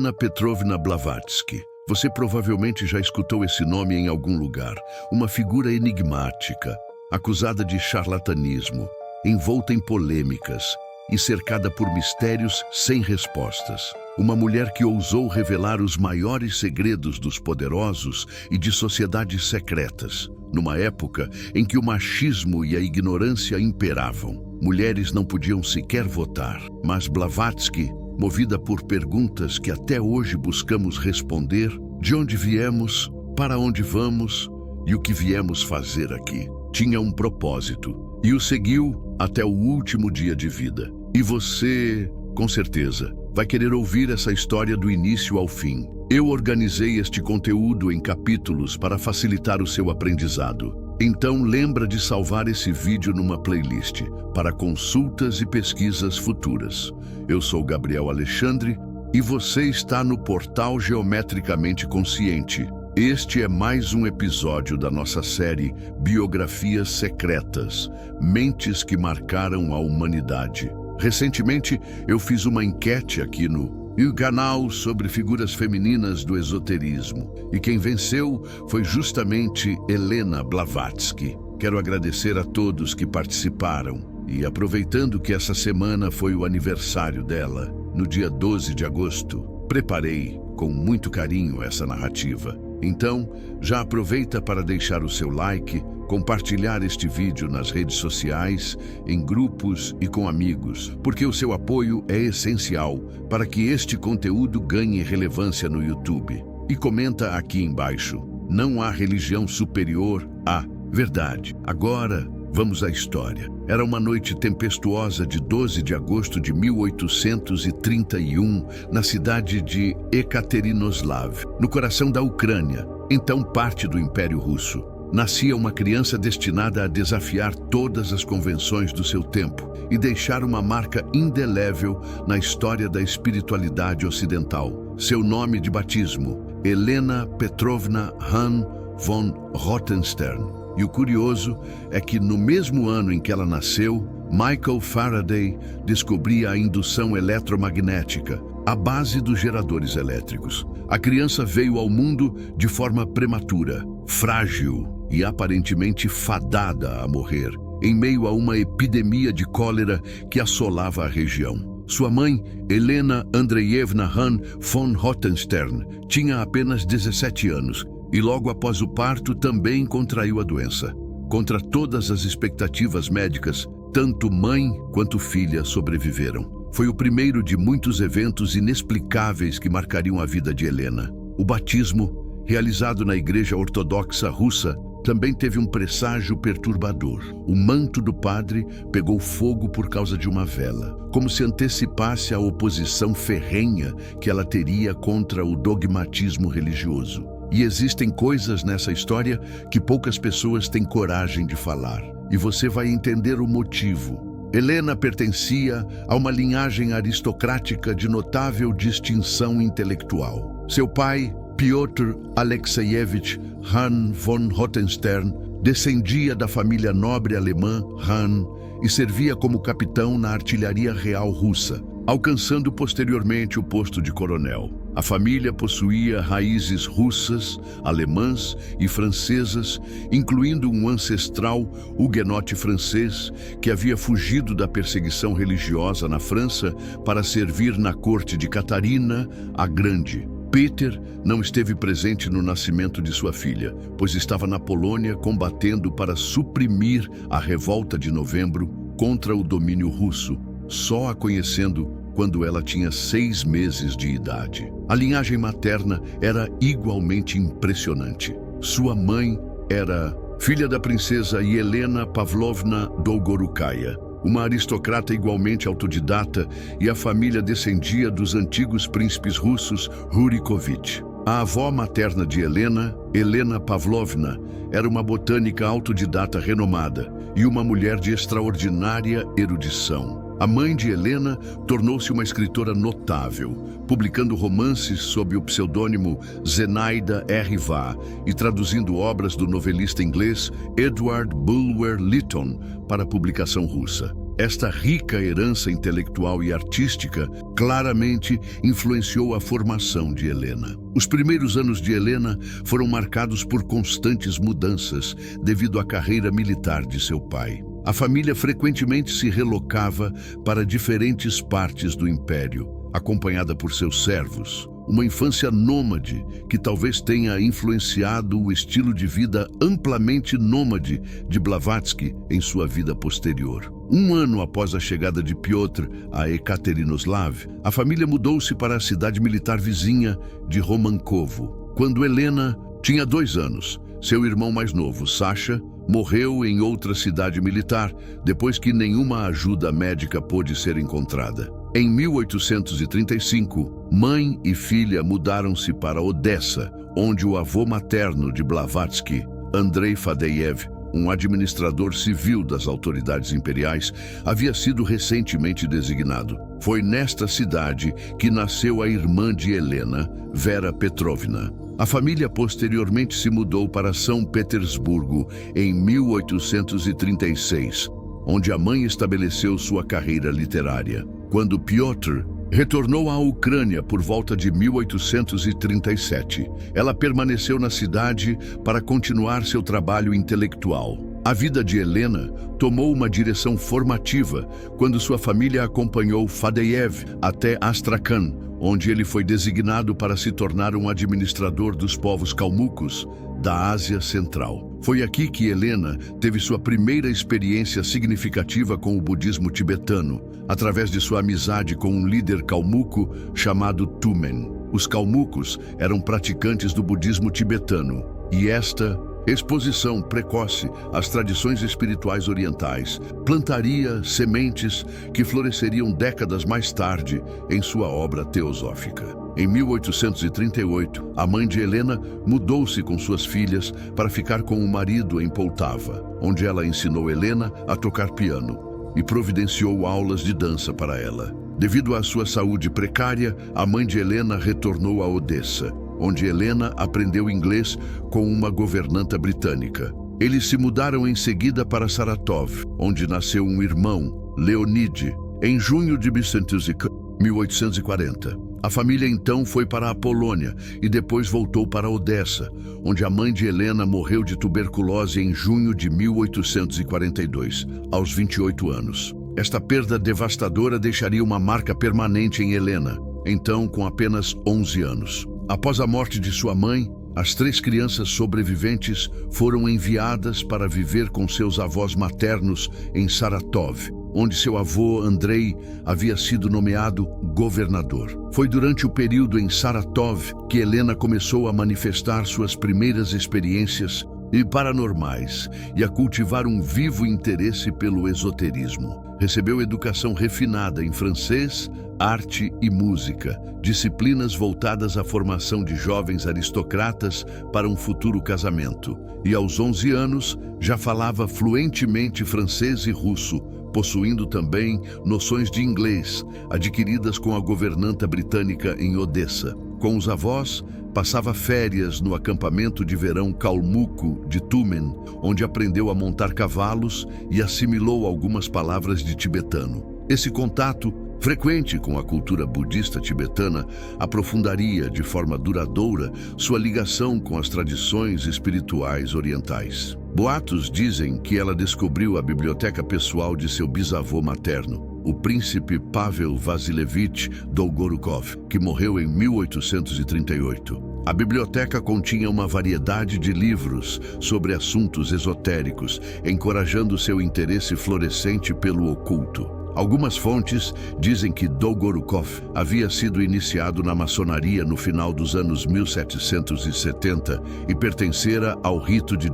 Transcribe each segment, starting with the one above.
Elena Petrovna Blavatsky. Você provavelmente já escutou esse nome em algum lugar. Uma figura enigmática, acusada de charlatanismo, envolta em polêmicas e cercada por mistérios sem respostas. Uma mulher que ousou revelar os maiores segredos dos poderosos e de sociedades secretas, numa época em que o machismo e a ignorância imperavam. Mulheres não podiam sequer votar, mas Blavatsky, movida por perguntas que até hoje buscamos responder: de onde viemos, para onde vamos e o que viemos fazer aqui, tinha um propósito e o seguiu até o último dia de vida. E você, com certeza, vai querer ouvir essa história do início ao fim. Eu organizei este conteúdo em capítulos para facilitar o seu aprendizado. Então lembra de salvar esse vídeo numa playlist para consultas e pesquisas futuras. Eu sou Gabriel Alexandre e você está no portal Geometricamente Consciente. Este é mais um episódio da nossa série Biografias Secretas, Mentes que Marcaram a Humanidade. Recentemente, eu fiz uma enquete aqui no canal sobre figuras femininas do esoterismo. E quem venceu foi justamente Elena Blavatsky. Quero agradecer a todos que participaram. E aproveitando que essa semana foi o aniversário dela, no dia 12 de agosto, preparei com muito carinho essa narrativa. Então, já aproveita para deixar o seu like, compartilhar este vídeo nas redes sociais, em grupos e com amigos, porque o seu apoio é essencial para que este conteúdo ganhe relevância no YouTube. E comenta aqui embaixo: não há religião superior à verdade. Agora, vamos à história. Era uma noite tempestuosa de 12 de agosto de 1831, na cidade de Ekaterinoslav, no coração da Ucrânia, então parte do Império Russo. Nascia uma criança destinada a desafiar todas as convenções do seu tempo e deixar uma marca indelével na história da espiritualidade ocidental. Seu nome de batismo, Elena Petrovna Hahn von Rothenstern. E o curioso é que no mesmo ano em que ela nasceu, Michael Faraday descobria a indução eletromagnética, a base dos geradores elétricos. A criança veio ao mundo de forma prematura, frágil e aparentemente fadada a morrer, em meio a uma epidemia de cólera que assolava a região. Sua mãe, Helena Andreyevna Hahn von Rothenstern, tinha apenas 17 anos e logo após o parto também contraiu a doença. Contra todas as expectativas médicas, tanto mãe quanto filha sobreviveram. Foi o primeiro de muitos eventos inexplicáveis que marcariam a vida de Helena. O batismo, realizado na Igreja Ortodoxa Russa, também teve um presságio perturbador. O manto do padre pegou fogo por causa de uma vela, como se antecipasse a oposição ferrenha que ela teria contra o dogmatismo religioso. E existem coisas nessa história que poucas pessoas têm coragem de falar. E você vai entender o motivo. Helena pertencia a uma linhagem aristocrática de notável distinção intelectual. Seu pai, Piotr Alexeyevich Hahn von Rothenstern, descendia da família nobre alemã Hahn e servia como capitão na artilharia real russa, alcançando posteriormente o posto de coronel. A família possuía raízes russas, alemãs e francesas, incluindo um ancestral huguenote francês que havia fugido da perseguição religiosa na França para servir na corte de Catarina a Grande. Peter não esteve presente no nascimento de sua filha, pois estava na Polônia combatendo para suprimir a revolta de novembro contra o domínio russo, só a conhecendo quando ela tinha 6 meses de idade. A linhagem materna era igualmente impressionante. Sua mãe era filha da princesa Helena Pavlovna Dolgorukaya, uma aristocrata igualmente autodidata, e a família descendia dos antigos príncipes russos Rurikovich. A avó materna de Helena, Helena Pavlovna, era uma botânica autodidata renomada e uma mulher de extraordinária erudição. A mãe de Helena tornou-se uma escritora notável, publicando romances sob o pseudônimo Zenaida R. Vah e traduzindo obras do novelista inglês Edward Bulwer Lytton para a publicação russa. Esta rica herança intelectual e artística claramente influenciou a formação de Helena. Os primeiros anos de Helena foram marcados por constantes mudanças devido à carreira militar de seu pai. A família frequentemente se relocava para diferentes partes do império, acompanhada por seus servos. Uma infância nômade que talvez tenha influenciado o estilo de vida amplamente nômade de Blavatsky em sua vida posterior. Um ano após a chegada de Piotr a Ekaterinoslav, a família mudou-se para a cidade militar vizinha de Romankovo. Quando Helena tinha 2 anos, seu irmão mais novo, Sasha, morreu em outra cidade militar depois que nenhuma ajuda médica pôde ser encontrada. Em 1835, mãe e filha mudaram-se para Odessa, onde o avô materno de Blavatsky, Andrei Fadeev, um administrador civil das autoridades imperiais, havia sido recentemente designado. Foi nesta cidade que nasceu a irmã de Helena, Vera Petrovna. A família posteriormente se mudou para São Petersburgo em 1836, onde a mãe estabeleceu sua carreira literária. Quando Piotr retornou à Ucrânia por volta de 1837, ela permaneceu na cidade para continuar seu trabalho intelectual. A vida de Helena tomou uma direção formativa quando sua família acompanhou Fadeev até Astrakhan, onde ele foi designado para se tornar um administrador dos povos calmucos da Ásia Central. Foi aqui que Helena teve sua primeira experiência significativa com o budismo tibetano, através de sua amizade com um líder calmuco chamado Tumen. Os calmucos eram praticantes do budismo tibetano, e esta exposição precoce às tradições espirituais orientais plantaria sementes que floresceriam décadas mais tarde em sua obra teosófica. Em 1838, a mãe de Helena mudou-se com suas filhas para ficar com o marido em Poltava, onde ela ensinou Helena a tocar piano e providenciou aulas de dança para ela. Devido à sua saúde precária, a mãe de Helena retornou a Odessa, onde Helena aprendeu inglês com uma governanta britânica. Eles se mudaram em seguida para Saratov, onde nasceu um irmão, Leonid, em junho de 1840. A família então foi para a Polônia e depois voltou para Odessa, onde a mãe de Helena morreu de tuberculose em junho de 1842, aos 28 anos. Esta perda devastadora deixaria uma marca permanente em Helena, então com apenas 11 anos. Após a morte de sua mãe, as 3 crianças sobreviventes foram enviadas para viver com seus avós maternos em Saratov, onde seu avô Andrei havia sido nomeado governador. Foi durante o período em Saratov que Helena começou a manifestar suas primeiras experiências paranormais e a cultivar um vivo interesse pelo esoterismo. Recebeu educação refinada em francês, arte e música, disciplinas voltadas à formação de jovens aristocratas para um futuro casamento. E aos 11 anos já falava fluentemente francês e russo, possuindo também noções de inglês, adquiridas com a governanta britânica em Odessa. Com os avós, passava férias no acampamento de verão calmuco de Tumen, onde aprendeu a montar cavalos e assimilou algumas palavras de tibetano. Esse contato frequente com a cultura budista tibetana aprofundaria de forma duradoura sua ligação com as tradições espirituais orientais. Boatos dizem que ela descobriu a biblioteca pessoal de seu bisavô materno, o príncipe Pavel Vasilevich Dolgorukov, que morreu em 1838. A biblioteca continha uma variedade de livros sobre assuntos esotéricos, encorajando seu interesse florescente pelo oculto. Algumas fontes dizem que Dolgorukov havia sido iniciado na maçonaria no final dos anos 1770 e pertencera ao rito de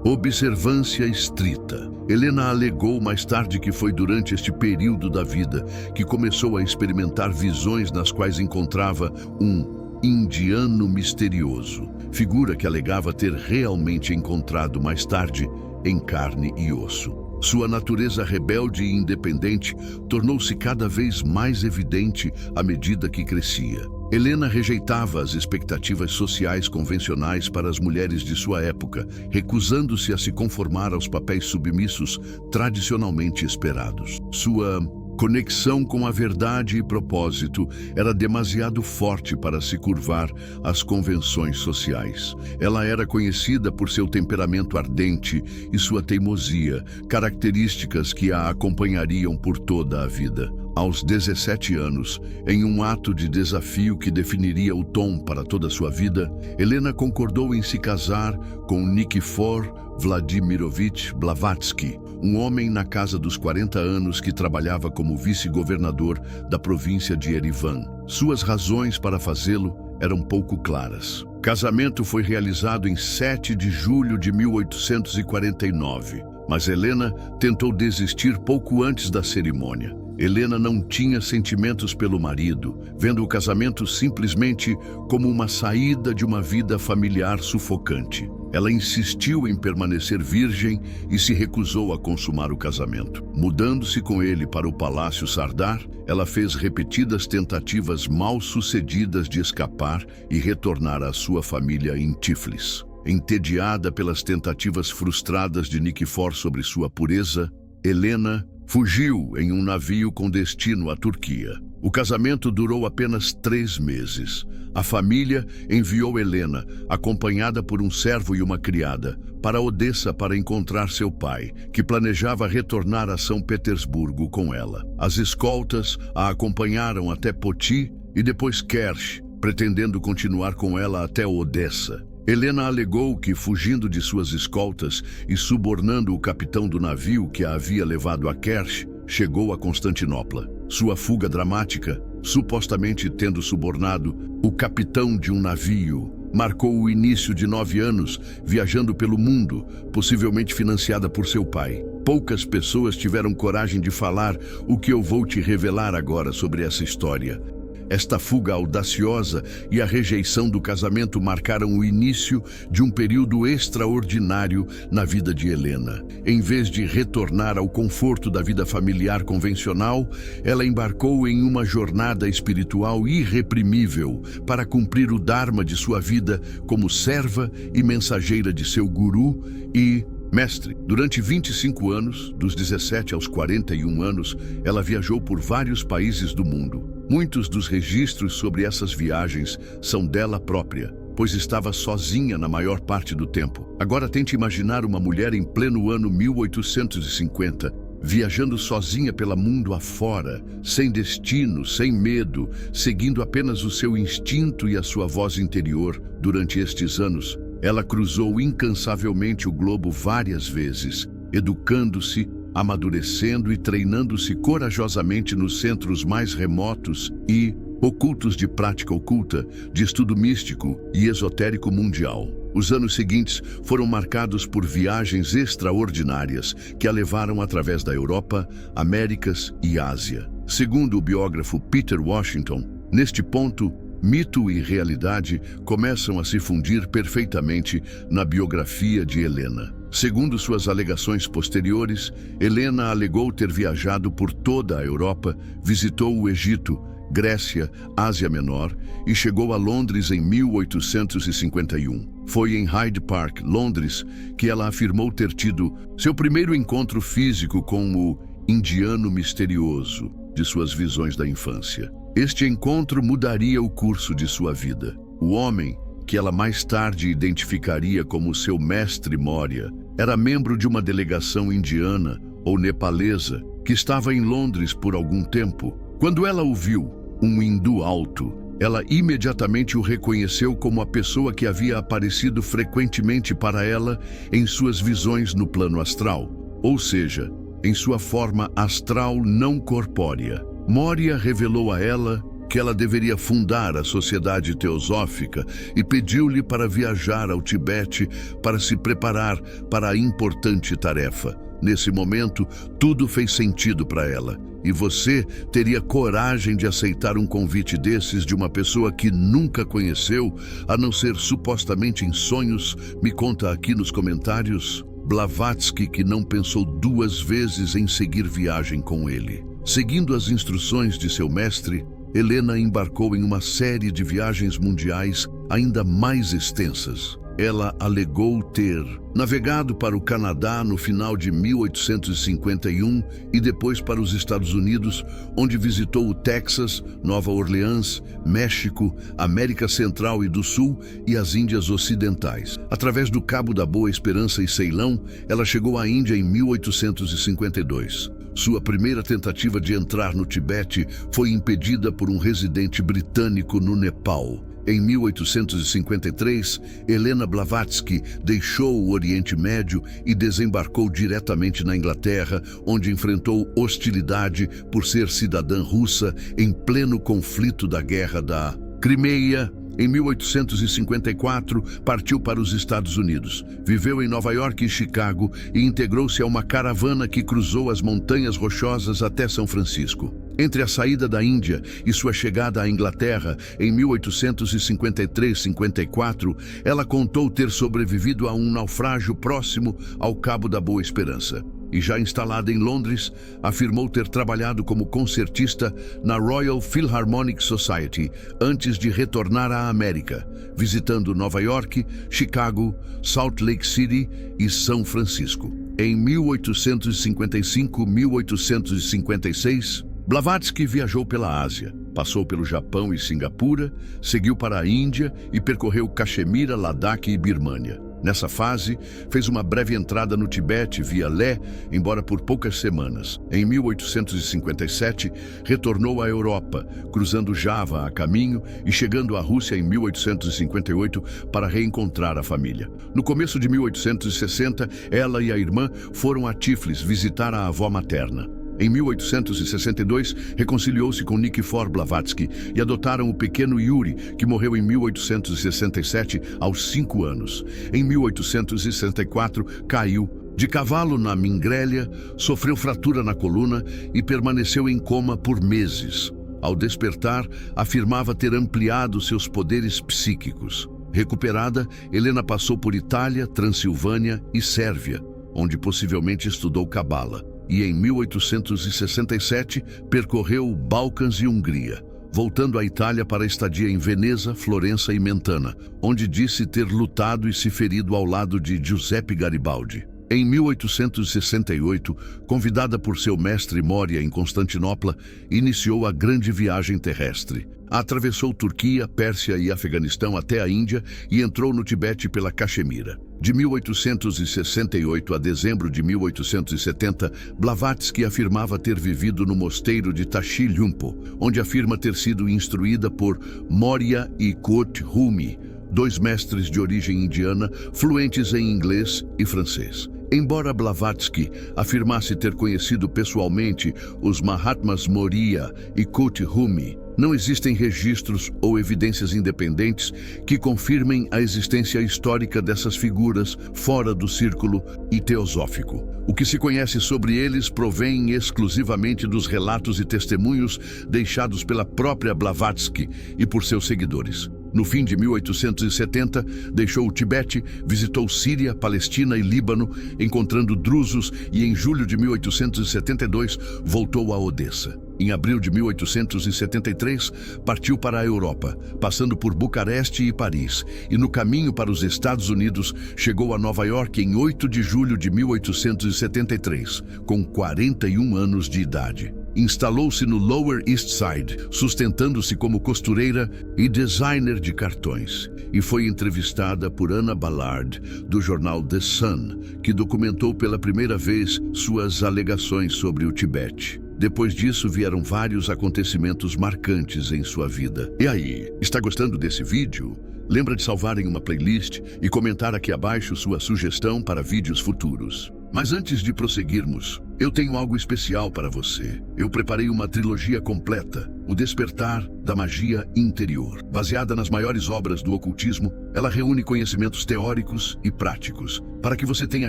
observância estrita. Helena alegou mais tarde que foi durante este período da vida que começou a experimentar visões nas quais encontrava um indiano misterioso, figura que alegava ter realmente encontrado mais tarde em carne e osso. Sua natureza rebelde e independente tornou-se cada vez mais evidente à medida que crescia. Helena rejeitava as expectativas sociais convencionais para as mulheres de sua época, recusando-se a se conformar aos papéis submissos tradicionalmente esperados. Sua conexão com a verdade e propósito era demasiado forte para se curvar às convenções sociais. Ela era conhecida por seu temperamento ardente e sua teimosia, características que a acompanhariam por toda a vida. Aos 17 anos, em um ato de desafio que definiria o tom para toda a sua vida, Helena concordou em se casar com Nikifor Vladimirovich Blavatsky, um homem na casa dos 40 anos que trabalhava como vice-governador da província de Erivan. Suas razões para fazê-lo eram pouco claras. O casamento foi realizado em 7 de julho de 1849, mas Helena tentou desistir pouco antes da cerimônia. Helena não tinha sentimentos pelo marido, vendo o casamento simplesmente como uma saída de uma vida familiar sufocante. Ela insistiu em permanecer virgem e se recusou a consumar o casamento. Mudando-se com ele para o Palácio Sardar, ela fez repetidas tentativas mal-sucedidas de escapar e retornar à sua família em Tiflis. Entediada pelas tentativas frustradas de Nikifor sobre sua pureza, Helena fugiu em um navio com destino à Turquia. O casamento durou apenas 3 meses. A família enviou Helena, acompanhada por um servo e uma criada, para Odessa para encontrar seu pai, que planejava retornar a São Petersburgo com ela. As escoltas a acompanharam até Poti e depois Kerch, pretendendo continuar com ela até Odessa. Helena alegou que, fugindo de suas escoltas e subornando o capitão do navio que a havia levado a Kerch, chegou a Constantinopla. Sua fuga dramática, supostamente tendo subornado o capitão de um navio, marcou o início de 9 anos viajando pelo mundo, possivelmente financiada por seu pai. Poucas pessoas tiveram coragem de falar o que eu vou te revelar agora sobre essa história. Esta fuga audaciosa e a rejeição do casamento marcaram o início de um período extraordinário na vida de Helena. Em vez de retornar ao conforto da vida familiar convencional, ela embarcou em uma jornada espiritual irreprimível para cumprir o dharma de sua vida como serva e mensageira de seu guru e mestre. Durante 25 anos, dos 17 aos 41 anos, ela viajou por vários países do mundo. Muitos dos registros sobre essas viagens são dela própria, pois estava sozinha na maior parte do tempo. Agora tente imaginar uma mulher em pleno ano 1850, viajando sozinha pelo mundo afora, sem destino, sem medo, seguindo apenas o seu instinto e a sua voz interior. Durante estes anos, ela cruzou incansavelmente o globo várias vezes, educando-se, amadurecendo e treinando-se corajosamente nos centros mais remotos e ocultos de prática oculta, de estudo místico e esotérico mundial. Os anos seguintes foram marcados por viagens extraordinárias que a levaram através da Europa, Américas e Ásia. Segundo o biógrafo Peter Washington, neste ponto, mito e realidade começam a se fundir perfeitamente na biografia de Helena. Segundo suas alegações posteriores, Helena alegou ter viajado por toda a Europa, visitou o Egito, Grécia, Ásia Menor e chegou a Londres em 1851. Foi em Hyde Park, Londres, que ela afirmou ter tido seu primeiro encontro físico com o indiano misterioso de suas visões da infância. Este encontro mudaria o curso de sua vida. O homem, que ela mais tarde identificaria como seu mestre Moria, era membro de uma delegação indiana ou nepalesa que estava em Londres por algum tempo. Quando ela o viu, um hindu alto, ela imediatamente o reconheceu como a pessoa que havia aparecido frequentemente para ela em suas visões no plano astral, ou seja, em sua forma astral não corpórea. Moria revelou a ela que ela deveria fundar a Sociedade Teosófica e pediu-lhe para viajar ao Tibete para se preparar para a importante tarefa. Nesse momento, tudo fez sentido para ela. E você teria coragem de aceitar um convite desses de uma pessoa que nunca conheceu, a não ser supostamente em sonhos? Me conta aqui nos comentários. Blavatsky, que não pensou 2 vezes em seguir viagem com ele. Seguindo as instruções de seu mestre, Helena embarcou em uma série de viagens mundiais ainda mais extensas. Ela alegou ter navegado para o Canadá no final de 1851 e depois para os Estados Unidos, onde visitou o Texas, Nova Orleans, México, América Central e do Sul e as Índias Ocidentais. Através do Cabo da Boa Esperança e Ceilão, ela chegou à Índia em 1852. Sua primeira tentativa de entrar no Tibete foi impedida por um residente britânico no Nepal. Em 1853, Helena Blavatsky deixou o Oriente Médio e desembarcou diretamente na Inglaterra, onde enfrentou hostilidade por ser cidadã russa em pleno conflito da Guerra da Crimeia. Em 1854, partiu para os Estados Unidos. Viveu em Nova York e Chicago e integrou-se a uma caravana que cruzou as Montanhas Rochosas até São Francisco. Entre a saída da Índia e sua chegada à Inglaterra, em 1853-54, ela contou ter sobrevivido a um naufrágio próximo ao Cabo da Boa Esperança. E já instalada em Londres, afirmou ter trabalhado como concertista na Royal Philharmonic Society antes de retornar à América, visitando Nova York, Chicago, Salt Lake City e São Francisco. Em 1855-1856, Blavatsky viajou pela Ásia, passou pelo Japão e Singapura, seguiu para a Índia e percorreu Caxemira, Ladakh e Birmânia. Nessa fase, fez uma breve entrada no Tibete via Lé, embora por poucas semanas. Em 1857, retornou à Europa, cruzando Java a caminho e chegando à Rússia em 1858 para reencontrar a família. No começo de 1860, ela e a irmã foram a Tiflis visitar a avó materna. Em 1862, reconciliou-se com Nikifor Blavatsky e adotaram o pequeno Yuri, que morreu em 1867, aos 5 anos. Em 1864, caiu de cavalo na Mingrélia, sofreu fratura na coluna e permaneceu em coma por meses. Ao despertar, afirmava ter ampliado seus poderes psíquicos. Recuperada, Helena passou por Itália, Transilvânia e Sérvia, onde possivelmente estudou cabala. E em 1867 percorreu Balcãs e Hungria, voltando à Itália para a estadia em Veneza, Florença e Mentana, onde disse ter lutado e se ferido ao lado de Giuseppe Garibaldi. Em 1868, convidada por seu mestre Moria em Constantinopla, iniciou a grande viagem terrestre. Atravessou Turquia, Pérsia e Afeganistão até a Índia e entrou no Tibete pela Caxemira. De 1868 a dezembro de 1870, Blavatsky afirmava ter vivido no mosteiro de Tashi Lumpo, onde afirma ter sido instruída por Moria e Koth Rumi, 2 mestres de origem indiana, fluentes em inglês e francês. Embora Blavatsky afirmasse ter conhecido pessoalmente os Mahatmas Moria e Koth Rumi, não existem registros ou evidências independentes que confirmem a existência histórica dessas figuras fora do círculo teosófico. O que se conhece sobre eles provém exclusivamente dos relatos e testemunhos deixados pela própria Blavatsky e por seus seguidores. No fim de 1870, deixou o Tibete, visitou Síria, Palestina e Líbano, encontrando drusos, e em julho de 1872 voltou a Odessa. Em abril de 1873, partiu para a Europa, passando por Bucareste e Paris, e no caminho para os Estados Unidos, chegou a Nova York em 8 de julho de 1873, com 41 anos de idade. Instalou-se no Lower East Side, sustentando-se como costureira e designer de cartões, e foi entrevistada por Anna Ballard, do jornal The Sun, que documentou pela primeira vez suas alegações sobre o Tibete. Depois disso, vieram vários acontecimentos marcantes em sua vida. E aí, está gostando desse vídeo? Lembra de salvar em uma playlist e comentar aqui abaixo sua sugestão para vídeos futuros. Mas antes de prosseguirmos, eu tenho algo especial para você. Eu preparei uma trilogia completa, O Despertar da Magia Interior. Baseada nas maiores obras do ocultismo, ela reúne conhecimentos teóricos e práticos para que você tenha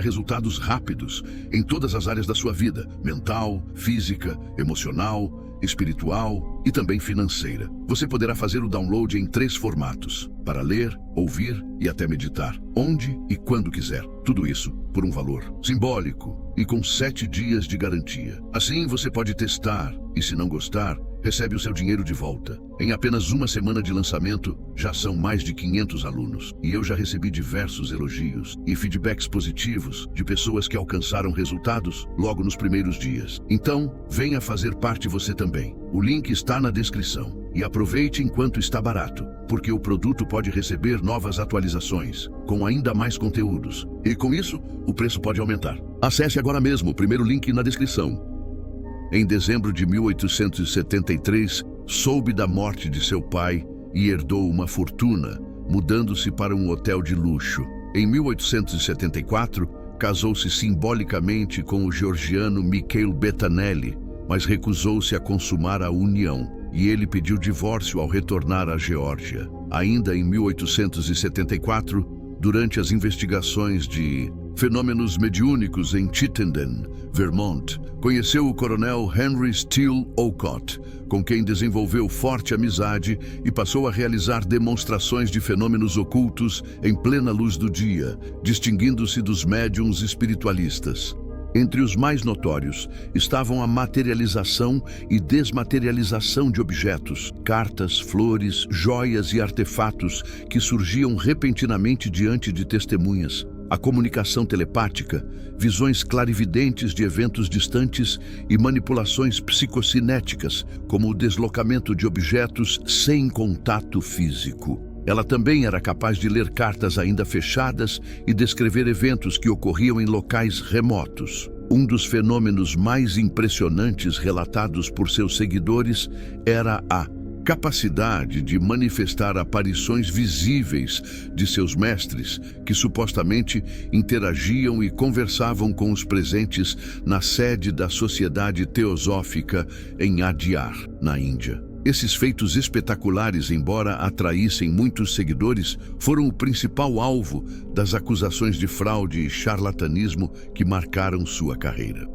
resultados rápidos em todas as áreas da sua vida: mental, física, emocional, espiritual e também financeira. Você poderá fazer o download em 3 formatos: para ler, ouvir e até meditar, onde e quando quiser. Tudo isso por um valor simbólico e com 7 dias de garantia. Assim você pode testar e, se não gostar, recebe o seu dinheiro de volta. Em apenas uma semana de lançamento, já são mais de 500 alunos. E eu já recebi diversos elogios e feedbacks positivos de pessoas que alcançaram resultados logo nos primeiros dias. Então, venha fazer parte você também. O link está na descrição. E aproveite enquanto está barato, porque o produto pode receber novas atualizações, com ainda mais conteúdos. E com isso, o preço pode aumentar. Acesse agora mesmo o primeiro link na descrição. Em dezembro de 1873, soube da morte de seu pai e herdou uma fortuna, mudando-se para um hotel de luxo. Em 1874, casou-se simbolicamente com o georgiano Mikhail Betanelli, mas recusou-se a consumar a união, e ele pediu divórcio ao retornar à Geórgia. Ainda em 1874, durante as investigações de fenômenos mediúnicos em Chittenden, Vermont, conheceu o coronel Henry Steele Olcott, com quem desenvolveu forte amizade e passou a realizar demonstrações de fenômenos ocultos em plena luz do dia, distinguindo-se dos médiuns espiritualistas. Entre os mais notórios estavam a materialização e desmaterialização de objetos, cartas, flores, joias e artefatos que surgiam repentinamente diante de testemunhas, a comunicação telepática, visões clarividentes de eventos distantes e manipulações psicocinéticas, como o deslocamento de objetos sem contato físico. Ela também era capaz de ler cartas ainda fechadas e descrever eventos que ocorriam em locais remotos. Um dos fenômenos mais impressionantes relatados por seus seguidores era a capacidade de manifestar aparições visíveis de seus mestres, que supostamente interagiam e conversavam com os presentes na sede da Sociedade Teosófica em Adyar, na Índia. Esses feitos espetaculares, embora atraíssem muitos seguidores, foram o principal alvo das acusações de fraude e charlatanismo que marcaram sua carreira.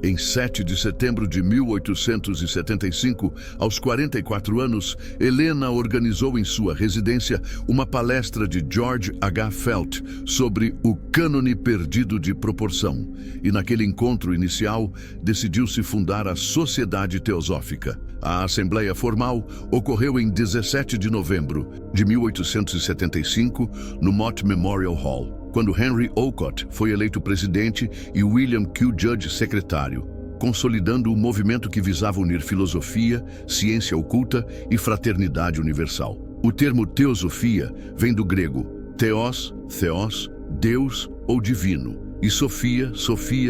Em 7 de setembro de 1875, aos 44 anos, Helena organizou em sua residência uma palestra de George H. Felt sobre o cânone perdido de proporção, e naquele encontro inicial decidiu-se fundar a Sociedade Teosófica. A assembleia formal ocorreu em 17 de novembro de 1875, no Mott Memorial Hall, quando Henry Olcott foi eleito presidente e William Q. Judge secretário, consolidando o movimento que visava unir filosofia, ciência oculta e fraternidade universal. O termo teosofia vem do grego theos, Deus ou divino, e sofia,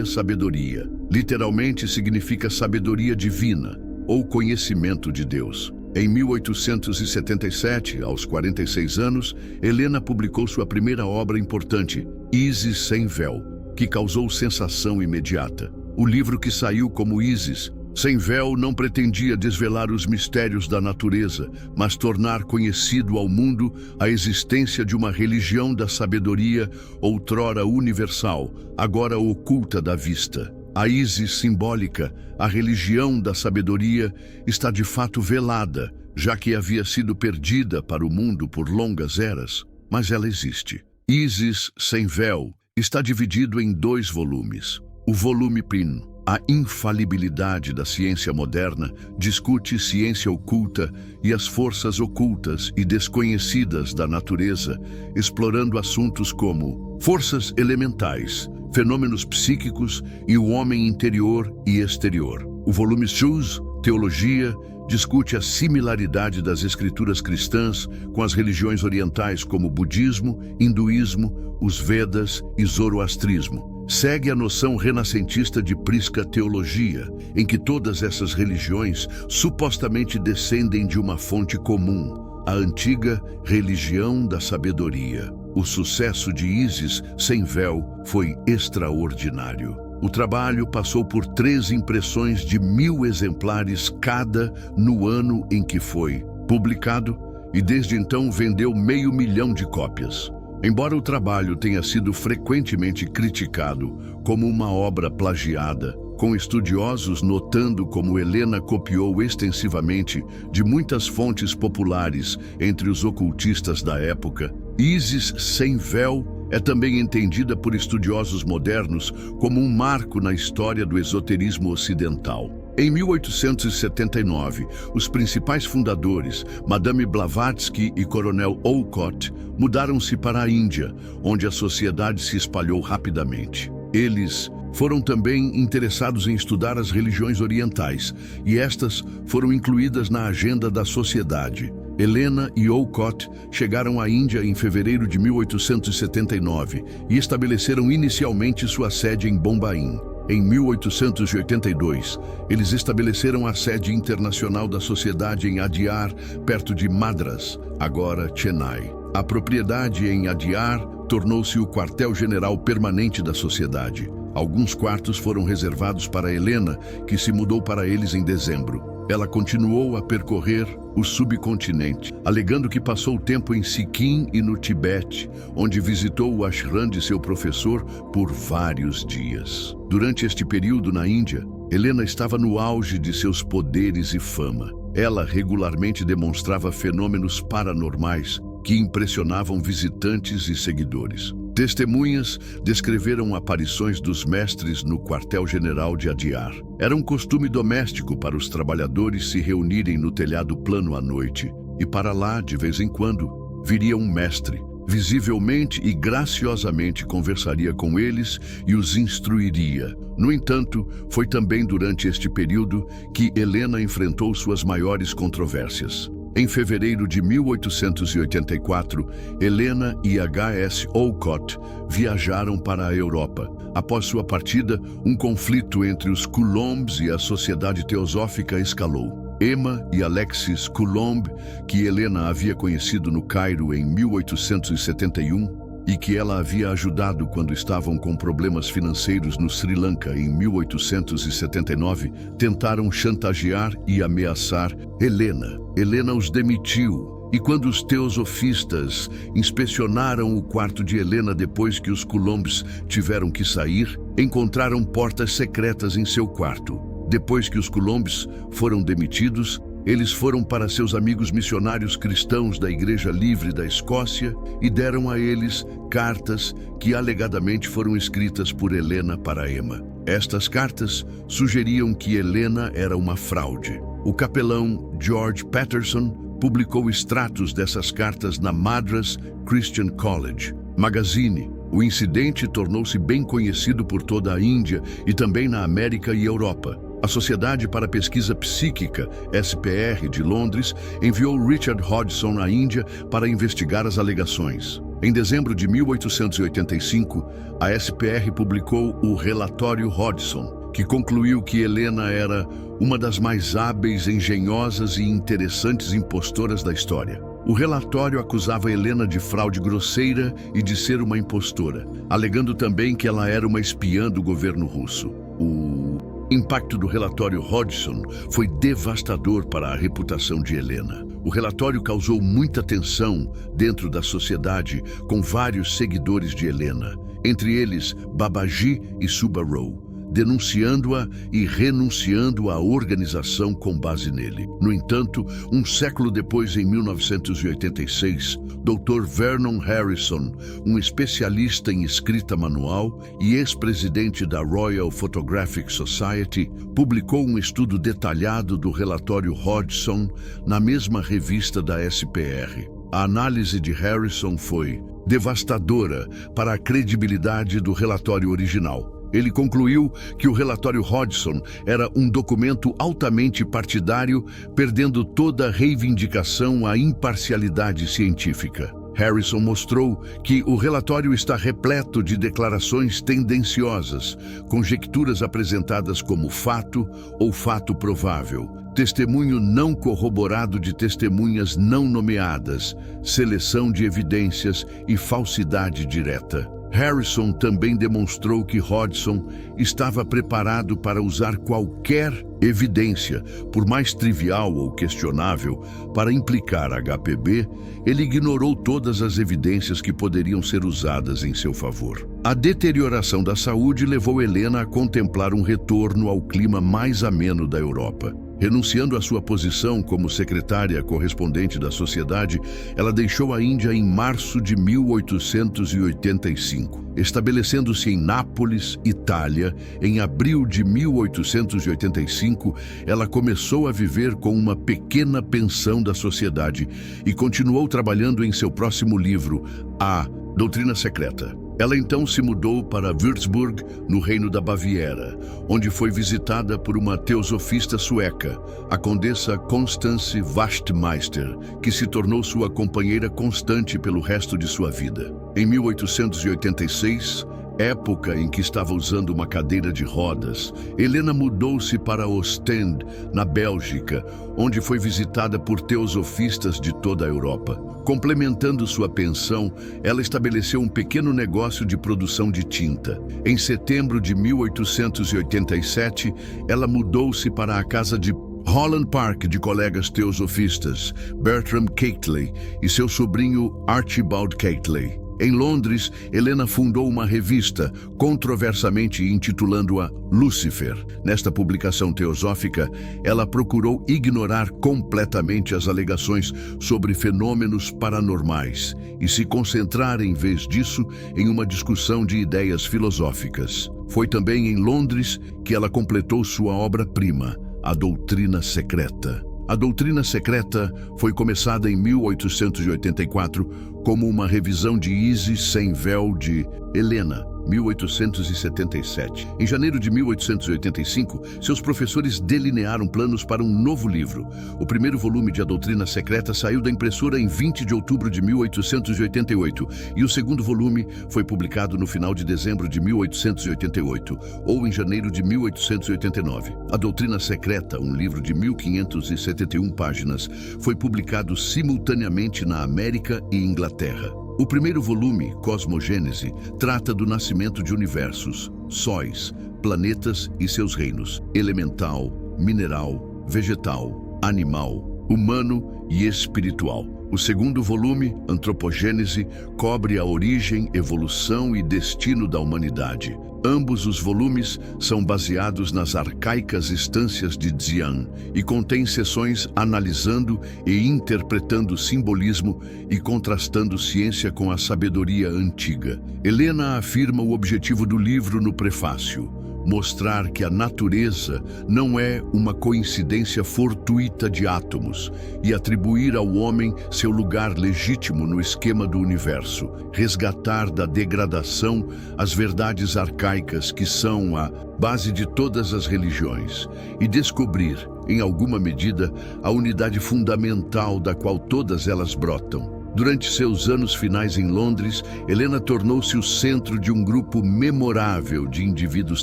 sabedoria. Literalmente significa sabedoria divina ou conhecimento de Deus. Em 1877, aos 46 anos, Helena publicou sua primeira obra importante, Ísis Sem Véu, que causou sensação imediata. O livro, que saiu como Ísis Sem Véu, não pretendia desvelar os mistérios da natureza, mas tornar conhecido ao mundo a existência de uma religião da sabedoria, outrora universal, agora oculta da vista. A Ísis simbólica, a religião da sabedoria, está de fato velada, já que havia sido perdida para o mundo por longas eras, mas ela existe. Ísis Sem Véu está dividido em 2 volumes. O volume PIN, a infalibilidade da ciência moderna, discute ciência oculta e as forças ocultas e desconhecidas da natureza, explorando assuntos como forças elementais, fenômenos psíquicos e o homem interior e exterior. O volume Shus, Teologia, discute a similaridade das escrituras cristãs com as religiões orientais como budismo, hinduísmo, os Vedas e zoroastrismo. Segue a noção renascentista de prisca teologia, em que todas essas religiões supostamente descendem de uma fonte comum, a antiga religião da sabedoria. O sucesso de Ísis Sem Véu foi extraordinário. O trabalho passou por 3 impressões de 1000 exemplares cada no ano em que foi publicado, e desde então vendeu 500 mil de cópias. Embora o trabalho tenha sido frequentemente criticado como uma obra plagiada, com estudiosos notando como Helena copiou extensivamente de muitas fontes populares entre os ocultistas da época, Ísis Sem Véu é também entendida por estudiosos modernos como um marco na história do esoterismo ocidental. Em 1879, os principais fundadores, Madame Blavatsky e Coronel Olcott, mudaram-se para a Índia, onde a sociedade se espalhou rapidamente. Eles foram também interessados em estudar as religiões orientais, e estas foram incluídas na agenda da sociedade. Helena e Olcott chegaram à Índia em fevereiro de 1879 e estabeleceram inicialmente sua sede em Bombaim. Em 1882, eles estabeleceram a sede internacional da sociedade em Adyar, perto de Madras, agora Chennai. A propriedade em Adyar tornou-se o quartel-general permanente da sociedade. Alguns quartos foram reservados para Helena, que se mudou para eles em dezembro. Ela continuou a percorrer o subcontinente, alegando que passou tempo em Sikkim e no Tibete, onde visitou o ashram de seu professor por vários dias. Durante este período na Índia, Helena estava no auge de seus poderes e fama. Ela regularmente demonstrava fenômenos paranormais que impressionavam visitantes e seguidores. Testemunhas descreveram aparições dos mestres no quartel-general de Adyar. Era um costume doméstico para os trabalhadores se reunirem no telhado plano à noite, e para lá, de vez em quando, viria um mestre. Visivelmente e graciosamente conversaria com eles e os instruiria. No entanto, foi também durante este período que Helena enfrentou suas maiores controvérsias. Em fevereiro de 1884, Helena e H.S. Olcott viajaram para a Europa. Após sua partida, um conflito entre os Coulombs e a Sociedade Teosófica escalou. Emma e Alexis Coulomb, que Helena havia conhecido no Cairo em 1871 e que ela havia ajudado quando estavam com problemas financeiros no Sri Lanka em 1879, tentaram chantagear e ameaçar Helena. Helena os demitiu, e quando os teosofistas inspecionaram o quarto de Helena depois que os Coulombs tiveram que sair, encontraram portas secretas em seu quarto. Depois que os Coulombs foram demitidos, eles foram para seus amigos missionários cristãos da Igreja Livre da Escócia e deram a eles cartas que alegadamente foram escritas por Helena para Emma. Estas cartas sugeriam que Helena era uma fraude. O capelão George Patterson publicou extratos dessas cartas na Madras Christian College Magazine. O incidente tornou-se bem conhecido por toda a Índia e também na América e Europa. A Sociedade para a Pesquisa Psíquica, SPR, de Londres, enviou Richard Hodgson à Índia para investigar as alegações. Em dezembro de 1885, a SPR publicou o Relatório Hodgson, que concluiu que Helena era uma das mais hábeis, engenhosas e interessantes impostoras da história. O relatório acusava Helena de fraude grosseira e de ser uma impostora, alegando também que ela era uma espiã do governo russo. O impacto do relatório Hodgson foi devastador para a reputação de Helena. O relatório causou muita tensão dentro da sociedade, com vários seguidores de Helena, entre eles Babaji e Subarao, denunciando-a e renunciando à organização com base nele. No entanto, um século depois, em 1986, Dr. Vernon Harrison, um especialista em escrita manual e ex-presidente da Royal Photographic Society, publicou um estudo detalhado do relatório Hodgson na mesma revista da SPR. A análise de Harrison foi devastadora para a credibilidade do relatório original. Ele concluiu que o relatório Hodgson era um documento altamente partidário, perdendo toda reivindicação à imparcialidade científica. Harrison mostrou que o relatório está repleto de declarações tendenciosas, conjecturas apresentadas como fato ou fato provável, testemunho não corroborado de testemunhas não nomeadas, seleção de evidências e falsidade direta. Harrison também demonstrou que Hodgson estava preparado para usar qualquer evidência, por mais trivial ou questionável, para implicar HPB. Ele ignorou todas as evidências que poderiam ser usadas em seu favor. A deterioração da saúde levou Helena a contemplar um retorno ao clima mais ameno da Europa. Renunciando à sua posição como secretária correspondente da Sociedade, ela deixou a Índia em março de 1885, estabelecendo-se em Nápoles, Itália. Em abril de 1885, ela começou a viver com uma pequena pensão da Sociedade e continuou trabalhando em seu próximo livro, A Doutrina Secreta. Ela então se mudou para Würzburg, no Reino da Baviera, onde foi visitada por uma teosofista sueca, a condessa Constance Wachtmeister, que se tornou sua companheira constante pelo resto de sua vida. Em 1886, época em que estava usando uma cadeira de rodas, Helena mudou-se para Ostende, na Bélgica, onde foi visitada por teosofistas de toda a Europa. Complementando sua pensão, ela estabeleceu um pequeno negócio de produção de tinta. Em setembro de 1887, ela mudou-se para a casa de Holland Park de colegas teosofistas, Bertram Cattley e seu sobrinho Archibald Cattley. Em Londres, Helena fundou uma revista, controversamente intitulando-a Lúcifer. Nesta publicação teosófica, ela procurou ignorar completamente as alegações sobre fenômenos paranormais e se concentrar, em vez disso, em uma discussão de ideias filosóficas. Foi também em Londres que ela completou sua obra-prima, A Doutrina Secreta. A Doutrina Secreta foi começada em 1884 como uma revisão de Isis sem véu de Helena, 1877. Em janeiro de 1885, seus professores delinearam planos para um novo livro. O primeiro volume de A Doutrina Secreta saiu da impressora em 20 de outubro de 1888 e o segundo volume foi publicado no final de dezembro de 1888 ou em janeiro de 1889. A Doutrina Secreta, um livro de 1571 páginas, foi publicado simultaneamente na América e Inglaterra. O primeiro volume, Cosmogênese, trata do nascimento de universos, sóis, planetas e seus reinos, elemental, mineral, vegetal, animal, humano e espiritual. O segundo volume, Antropogênese, cobre a origem, evolução e destino da humanidade. Ambos os volumes são baseados nas arcaicas instâncias de Dzyan e contêm seções analisando e interpretando simbolismo e contrastando ciência com a sabedoria antiga. Helena afirma o objetivo do livro no prefácio: mostrar que a natureza não é uma coincidência fortuita de átomos e atribuir ao homem seu lugar legítimo no esquema do universo, resgatar da degradação as verdades arcaicas que são a base de todas as religiões e descobrir, em alguma medida, a unidade fundamental da qual todas elas brotam. Durante seus anos finais em Londres, Helena tornou-se o centro de um grupo memorável de indivíduos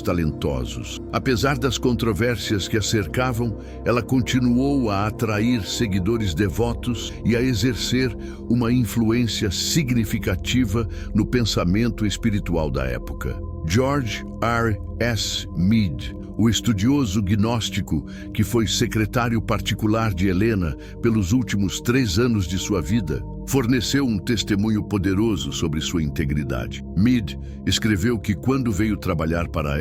talentosos. Apesar das controvérsias que a cercavam, ela continuou a atrair seguidores devotos e a exercer uma influência significativa no pensamento espiritual da época. George R. S. Mead, o estudioso gnóstico que foi secretário particular de Helena pelos últimos 3 anos de sua vida, forneceu um testemunho poderoso sobre sua integridade. Mead escreveu que quando veio trabalhar para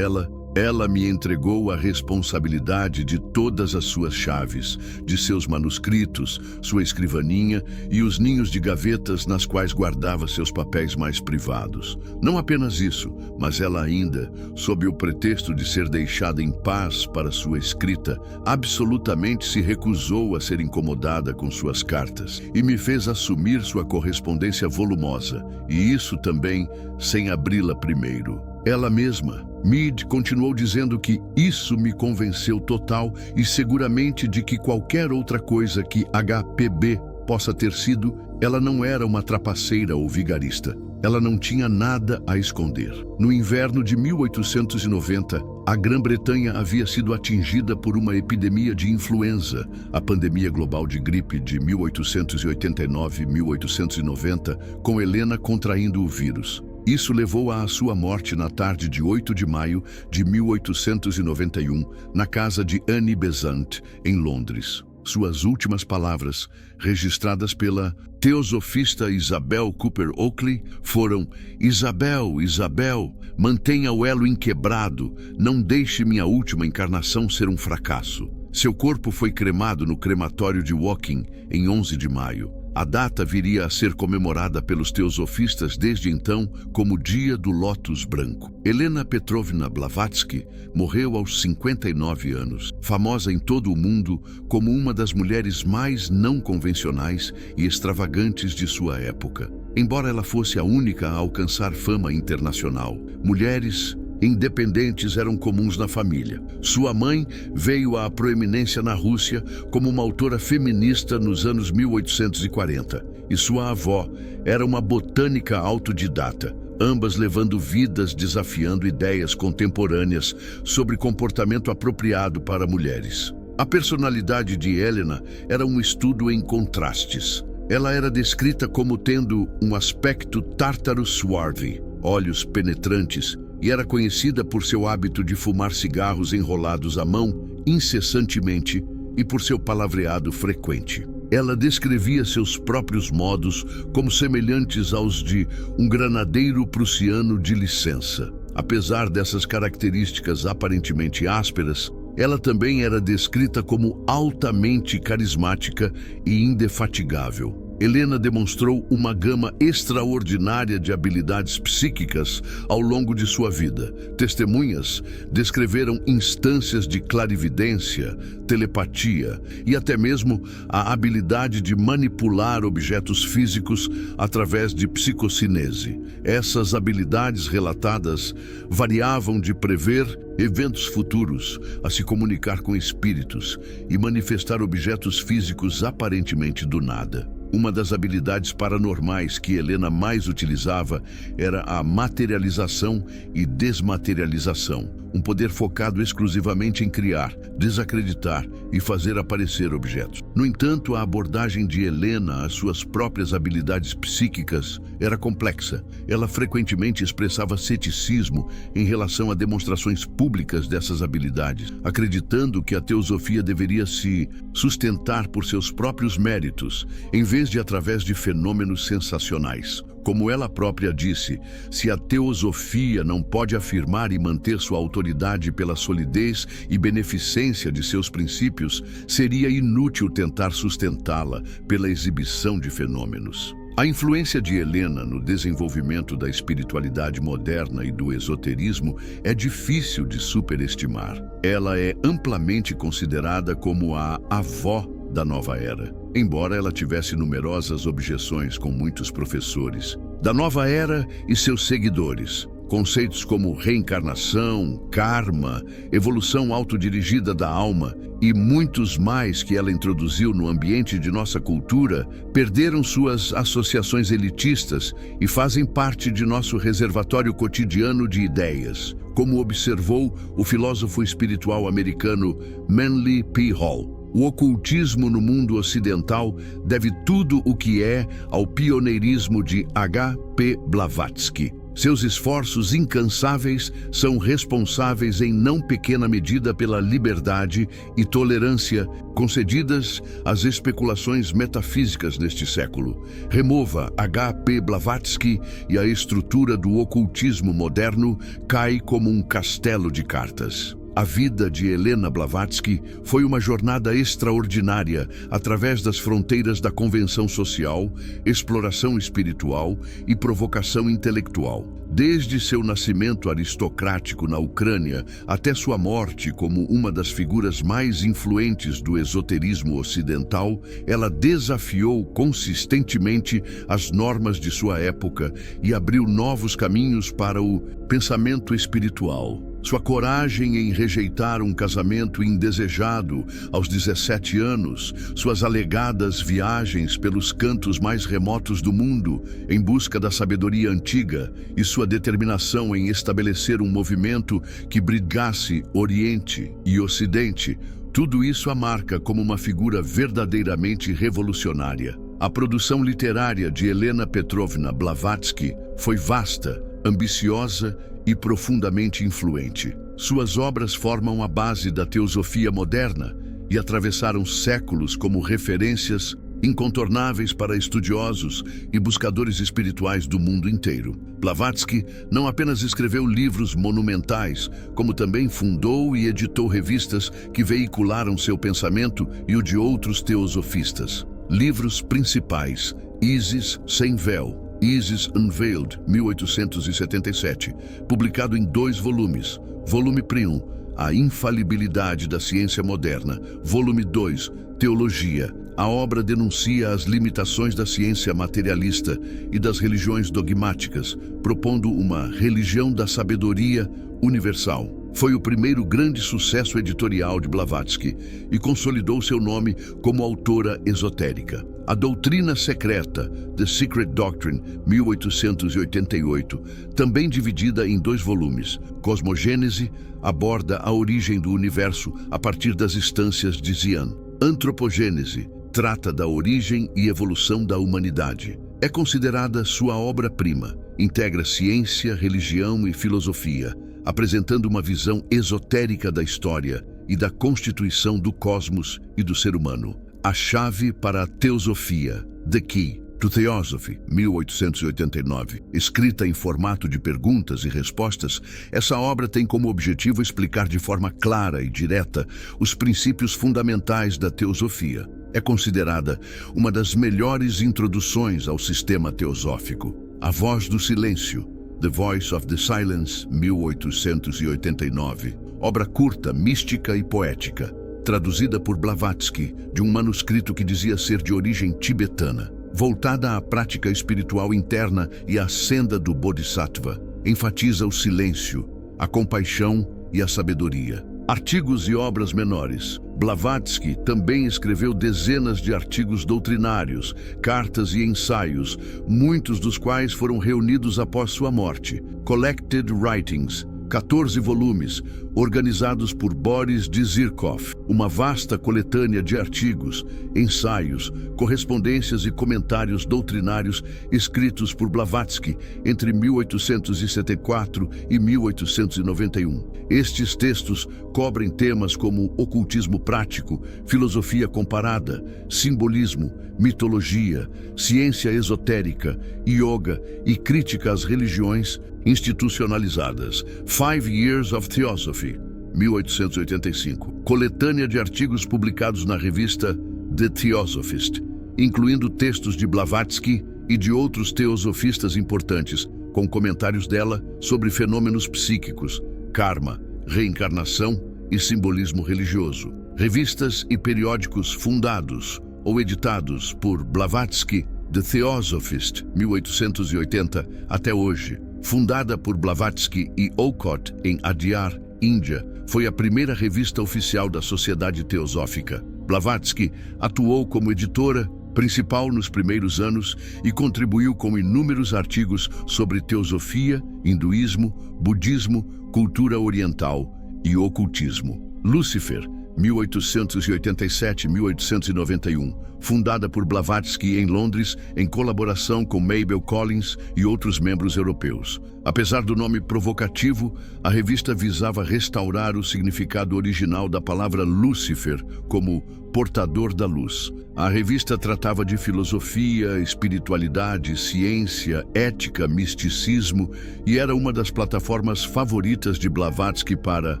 ela me entregou a responsabilidade de todas as suas chaves, de seus manuscritos, sua escrivaninha e os ninhos de gavetas nas quais guardava seus papéis mais privados. Não apenas isso, mas ela ainda, sob o pretexto de ser deixada em paz para sua escrita, absolutamente se recusou a ser incomodada com suas cartas e me fez assumir sua correspondência volumosa, e isso também sem abri-la primeiro. Ela mesma, Mead, continuou dizendo que isso me convenceu total e seguramente de que qualquer outra coisa que HPB possa ter sido, ela não era uma trapaceira ou vigarista. Ela não tinha nada a esconder. No inverno de 1890, a Grã-Bretanha havia sido atingida por uma epidemia de influenza, a pandemia global de gripe de 1889-1890, com Helena contraindo o vírus. Isso levou-a à sua morte na tarde de 8 de maio de 1891, na casa de Annie Besant, em Londres. Suas últimas palavras, registradas pela teosofista Isabel Cooper Oakley, foram: Isabel, Isabel, mantenha o elo inquebrado, não deixe minha última encarnação ser um fracasso. Seu corpo foi cremado no crematório de Woking em 11 de maio. A data viria a ser comemorada pelos teosofistas desde então como Dia do Lótus Branco. Helena Petrovna Blavatsky morreu aos 59 anos, famosa em todo o mundo como uma das mulheres mais não convencionais e extravagantes de sua época. Embora ela fosse a única a alcançar fama internacional, mulheres independentes eram comuns na família. Sua mãe veio à proeminência na Rússia como uma autora feminista nos anos 1840, e sua avó era uma botânica autodidata, ambas levando vidas desafiando ideias contemporâneas sobre comportamento apropriado para mulheres. A personalidade de Helena era um estudo em contrastes. Ela era descrita como tendo um aspecto tártaro-swarthy, olhos penetrantes, e era conhecida por seu hábito de fumar cigarros enrolados à mão incessantemente e por seu palavreado frequente. Ela descrevia seus próprios modos como semelhantes aos de um granadeiro prussiano de licença. Apesar dessas características aparentemente ásperas, ela também era descrita como altamente carismática e indefatigável. Helena demonstrou uma gama extraordinária de habilidades psíquicas ao longo de sua vida. Testemunhas descreveram instâncias de clarividência, telepatia e até mesmo a habilidade de manipular objetos físicos através de psicocinese. Essas habilidades relatadas variavam de prever eventos futuros, a se comunicar com espíritos e manifestar objetos físicos aparentemente do nada. Uma das habilidades paranormais que Helena mais utilizava era a materialização e desmaterialização, um poder focado exclusivamente em criar, desacreditar e fazer aparecer objetos. No entanto, a abordagem de Helena às suas próprias habilidades psíquicas era complexa. Ela frequentemente expressava ceticismo em relação a demonstrações públicas dessas habilidades, acreditando que a teosofia deveria se sustentar por seus próprios méritos, em vez de através de fenômenos sensacionais. Como ela própria disse, se a teosofia não pode afirmar e manter sua autoridade pela solidez e beneficência de seus princípios, seria inútil tentar sustentá-la pela exibição de fenômenos. A influência de Helena no desenvolvimento da espiritualidade moderna e do esoterismo é difícil de superestimar. Ela é amplamente considerada como a avó da nova era, embora ela tivesse numerosas objeções com muitos professores da nova era e seus seguidores. Conceitos como reencarnação, karma, evolução autodirigida da alma e muitos mais que ela introduziu no ambiente de nossa cultura perderam suas associações elitistas e fazem parte de nosso reservatório cotidiano de ideias, como observou o filósofo espiritual americano Manly P. Hall. O ocultismo no mundo ocidental deve tudo o que é ao pioneirismo de H. P. Blavatsky. Seus esforços incansáveis são responsáveis em não pequena medida pela liberdade e tolerância concedidas às especulações metafísicas neste século. Remova H. P. Blavatsky e a estrutura do ocultismo moderno cai como um castelo de cartas. A vida de Helena Blavatsky foi uma jornada extraordinária através das fronteiras da convenção social, exploração espiritual e provocação intelectual. Desde seu nascimento aristocrático na Ucrânia até sua morte como uma das figuras mais influentes do esoterismo ocidental, ela desafiou consistentemente as normas de sua época e abriu novos caminhos para o pensamento espiritual. Sua coragem em rejeitar um casamento indesejado aos 17 anos, suas alegadas viagens pelos cantos mais remotos do mundo em busca da sabedoria antiga e sua determinação em estabelecer um movimento que brigasse Oriente e Ocidente, tudo isso a marca como uma figura verdadeiramente revolucionária. A produção literária de Helena Petrovna Blavatsky foi vasta, ambiciosa e profundamente influente. Suas obras formam a base da teosofia moderna e atravessaram séculos como referências incontornáveis para estudiosos e buscadores espirituais do mundo inteiro. Blavatsky não apenas escreveu livros monumentais, como também fundou e editou revistas que veicularam seu pensamento e o de outros teosofistas. Livros principais: Isis Sem Véu, Isis Unveiled, 1877, publicado em 2 volumes. Volume 1, A Infalibilidade da Ciência Moderna. Volume 2, Teologia. A obra denuncia as limitações da ciência materialista e das religiões dogmáticas, propondo uma religião da sabedoria universal. Foi o primeiro grande sucesso editorial de Blavatsky e consolidou seu nome como autora esotérica. A Doutrina Secreta, The Secret Doctrine, 1888, também dividida em 2 volumes. Cosmogênese aborda a origem do universo a partir das instâncias de Zion. Antropogênese trata da origem e evolução da humanidade. É considerada sua obra-prima. Integra ciência, religião e filosofia, apresentando uma visão esotérica da história e da constituição do cosmos e do ser humano. A Chave para a Teosofia, The Key to Theosophy, 1889. Escrita em formato de perguntas e respostas, essa obra tem como objetivo explicar de forma clara e direta os princípios fundamentais da teosofia. É considerada uma das melhores introduções ao sistema teosófico. A Voz do Silêncio, The Voice of the Silence, 1889. Obra curta, mística e poética, traduzida por Blavatsky de um manuscrito que dizia ser de origem tibetana. Voltada à prática espiritual interna e à senda do Bodhisattva, enfatiza o silêncio, a compaixão e a sabedoria. Artigos e obras menores. Blavatsky também escreveu dezenas de artigos doutrinários, cartas e ensaios, muitos dos quais foram reunidos após sua morte. Collected Writings, 14 volumes, organizados por Boris Dzirkov, uma vasta coletânea de artigos, ensaios, correspondências e comentários doutrinários escritos por Blavatsky entre 1874 e 1891. Estes textos cobrem temas como ocultismo prático, filosofia comparada, simbolismo, mitologia, ciência esotérica, yoga e crítica às religiões institucionalizadas. 5 Years of Theosophy, 1885. Coletânea de artigos publicados na revista The Theosophist, incluindo textos de Blavatsky e de outros teosofistas importantes, com comentários dela sobre fenômenos psíquicos, karma, reencarnação e simbolismo religioso. Revistas e periódicos fundados ou editados por Blavatsky, The Theosophist, 1880, até hoje. Fundada por Blavatsky e Olcott em Adyar, Índia, foi a primeira revista oficial da Sociedade Teosófica. Blavatsky atuou como editora principal nos primeiros anos e contribuiu com inúmeros artigos sobre teosofia, hinduísmo, budismo, cultura oriental e ocultismo. Lúcifer, 1887-1891, fundada por Blavatsky em Londres em colaboração com Mabel Collins e outros membros europeus. Apesar do nome provocativo, a revista visava restaurar o significado original da palavra Lúcifer como portador da luz. A revista tratava de filosofia, espiritualidade, ciência, ética, misticismo e era uma das plataformas favoritas de Blavatsky para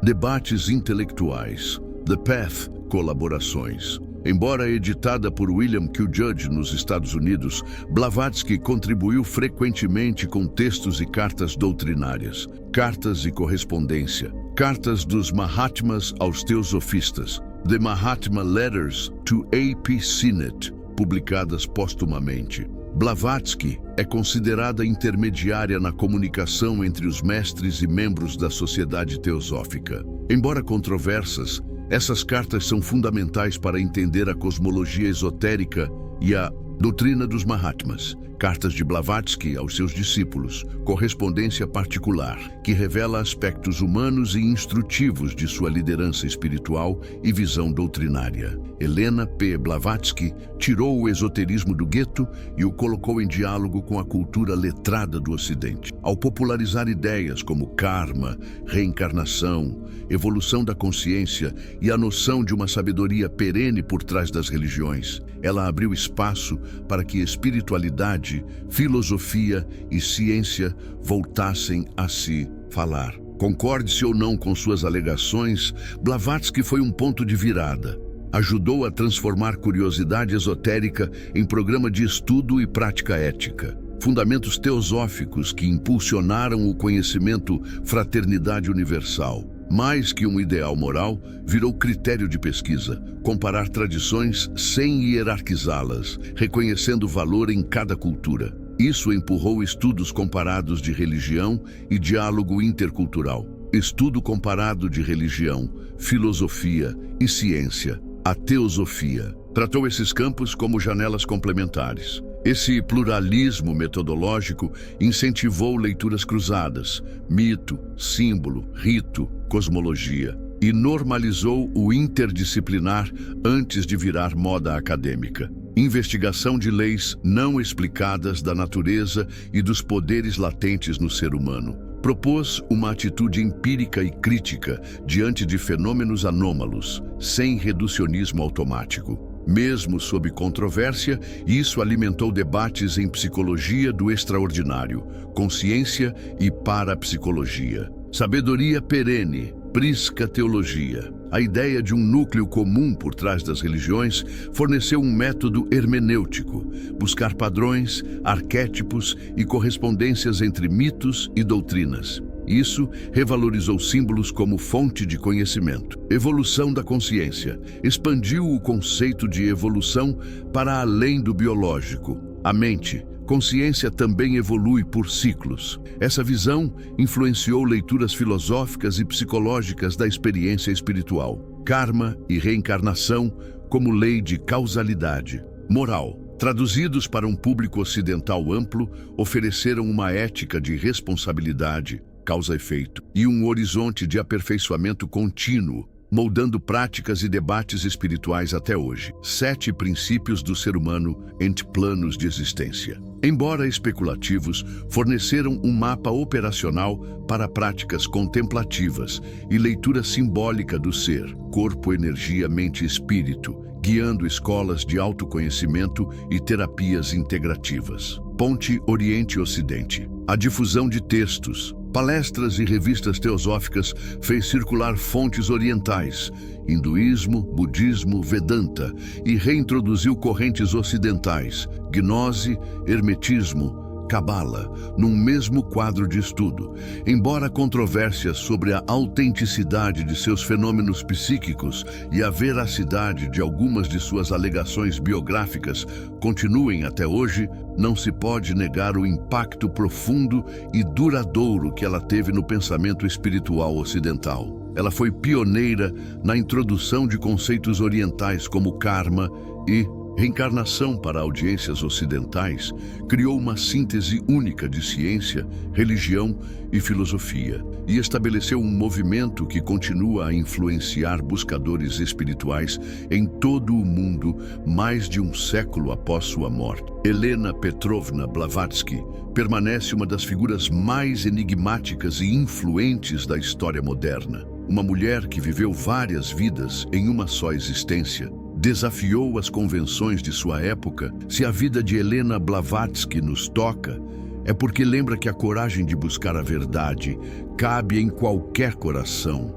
debates intelectuais. The Path, colaborações. Embora editada por William Q. Judge nos Estados Unidos, Blavatsky contribuiu frequentemente com textos e cartas doutrinárias, cartas e correspondência, cartas dos Mahatmas aos teosofistas, The Mahatma Letters to A.P. Sinnett, publicadas póstumamente. Blavatsky é considerada intermediária na comunicação entre os mestres e membros da sociedade teosófica. Embora controversas, essas cartas são fundamentais para entender a cosmologia esotérica e a Doutrina dos Mahatmas, cartas de Blavatsky aos seus discípulos, correspondência particular, que revela aspectos humanos e instrutivos de sua liderança espiritual e visão doutrinária. Helena P. Blavatsky tirou o esoterismo do gueto e o colocou em diálogo com a cultura letrada do Ocidente. Ao popularizar ideias como karma, reencarnação, evolução da consciência e a noção de uma sabedoria perene por trás das religiões, ela abriu espaço para que espiritualidade, filosofia e ciência voltassem a se falar. Concorde-se ou não com suas alegações, Blavatsky foi um ponto de virada. Ajudou a transformar curiosidade esotérica em programa de estudo e prática ética. Fundamentos teosóficos que impulsionaram o conhecimento fraternidade universal. Mais que um ideal moral, virou critério de pesquisa, comparar tradições sem hierarquizá-las, reconhecendo valor em cada cultura. Isso empurrou estudos comparados de religião e diálogo intercultural. Estudo comparado de religião, filosofia e ciência. A teosofia tratou esses campos como janelas complementares. Esse pluralismo metodológico incentivou leituras cruzadas, mito, símbolo, rito, cosmologia, e normalizou o interdisciplinar antes de virar moda acadêmica. Investigação de leis não explicadas da natureza e dos poderes latentes no ser humano. Propôs uma atitude empírica e crítica diante de fenômenos anômalos, sem reducionismo automático. Mesmo sob controvérsia, isso alimentou debates em psicologia do extraordinário, consciência e parapsicologia. Sabedoria perene, prisca teologia. A ideia de um núcleo comum por trás das religiões forneceu um método hermenêutico, buscar padrões, arquétipos e correspondências entre mitos e doutrinas. Isso revalorizou símbolos como fonte de conhecimento. Evolução da consciência expandiu o conceito de evolução para além do biológico. A mente, consciência também evolui por ciclos. Essa visão influenciou leituras filosóficas e psicológicas da experiência espiritual. Karma e reencarnação como lei de causalidade. Moral. Traduzidos para um público ocidental amplo, ofereceram uma ética de responsabilidade, causa-efeito, e um horizonte de aperfeiçoamento contínuo, moldando práticas e debates espirituais até hoje. 7 princípios do ser humano em planos de existência. Embora especulativos, forneceram um mapa operacional para práticas contemplativas e leitura simbólica do ser, corpo, energia, mente e espírito, guiando escolas de autoconhecimento e terapias integrativas. Ponte Oriente-Ocidente. A difusão de textos, palestras e revistas teosóficas fez circular fontes orientais, hinduísmo, budismo, Vedanta, e reintroduziu correntes ocidentais, gnose, hermetismo, cabala, num mesmo quadro de estudo. Embora controvérsias sobre a autenticidade de seus fenômenos psíquicos e a veracidade de algumas de suas alegações biográficas continuem até hoje, não se pode negar o impacto profundo e duradouro que ela teve no pensamento espiritual ocidental. Ela foi pioneira na introdução de conceitos orientais como karma e reencarnação para audiências ocidentais, criou uma síntese única de ciência, religião e filosofia, e estabeleceu um movimento que continua a influenciar buscadores espirituais em todo o mundo mais de um século após sua morte. Helena Petrovna Blavatsky permanece uma das figuras mais enigmáticas e influentes da história moderna. Uma mulher que viveu várias vidas em uma só existência, desafiou as convenções de sua época. Se a vida de Helena Blavatsky nos toca, é porque lembra que a coragem de buscar a verdade cabe em qualquer coração.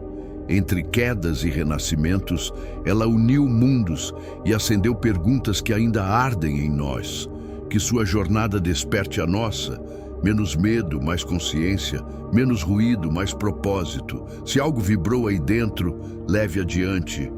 Entre quedas e renascimentos, ela uniu mundos e acendeu perguntas que ainda ardem em nós. Que sua jornada desperte a nossa. Menos medo, mais consciência. Menos ruído, mais propósito. Se algo vibrou aí dentro, leve adiante.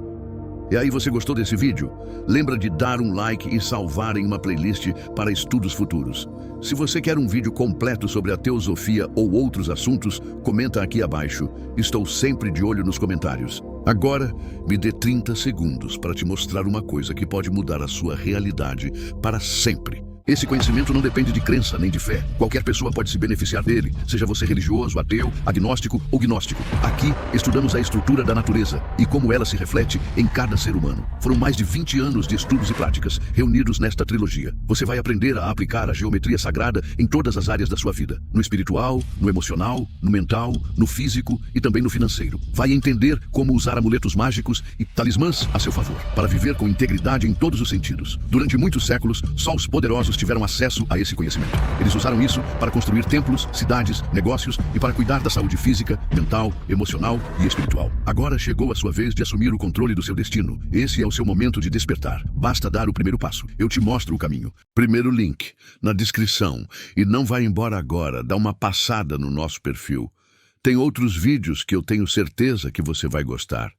E aí, você gostou desse vídeo? Lembra de dar um like e salvar em uma playlist para estudos futuros. Se você quer um vídeo completo sobre a teosofia ou outros assuntos, comenta aqui abaixo. Estou sempre de olho nos comentários. Agora, me dê 30 segundos para te mostrar uma coisa que pode mudar a sua realidade para sempre. Esse conhecimento não depende de crença nem de fé. Qualquer pessoa pode se beneficiar dele, seja você religioso, ateu, agnóstico ou gnóstico. Aqui, estudamos a estrutura da natureza e como ela se reflete em cada ser humano. Foram mais de 20 anos de estudos e práticas reunidos nesta trilogia. Você vai aprender a aplicar a geometria sagrada em todas as áreas da sua vida. No espiritual, no emocional, no mental, no físico e também no financeiro. Vai entender como usar amuletos mágicos e talismãs a seu favor, para viver com integridade em todos os sentidos. Durante muitos séculos, só os poderosos tiveram acesso a esse conhecimento. Eles usaram isso para construir templos, cidades, negócios e para cuidar da saúde física, mental, emocional e espiritual. Agora chegou a sua vez de assumir o controle do seu destino. Esse é o seu momento de despertar. Basta dar o primeiro passo. Eu te mostro o caminho. Primeiro link, na descrição. E não vai embora agora, dá uma passada no nosso perfil. Tem outros vídeos que eu tenho certeza que você vai gostar.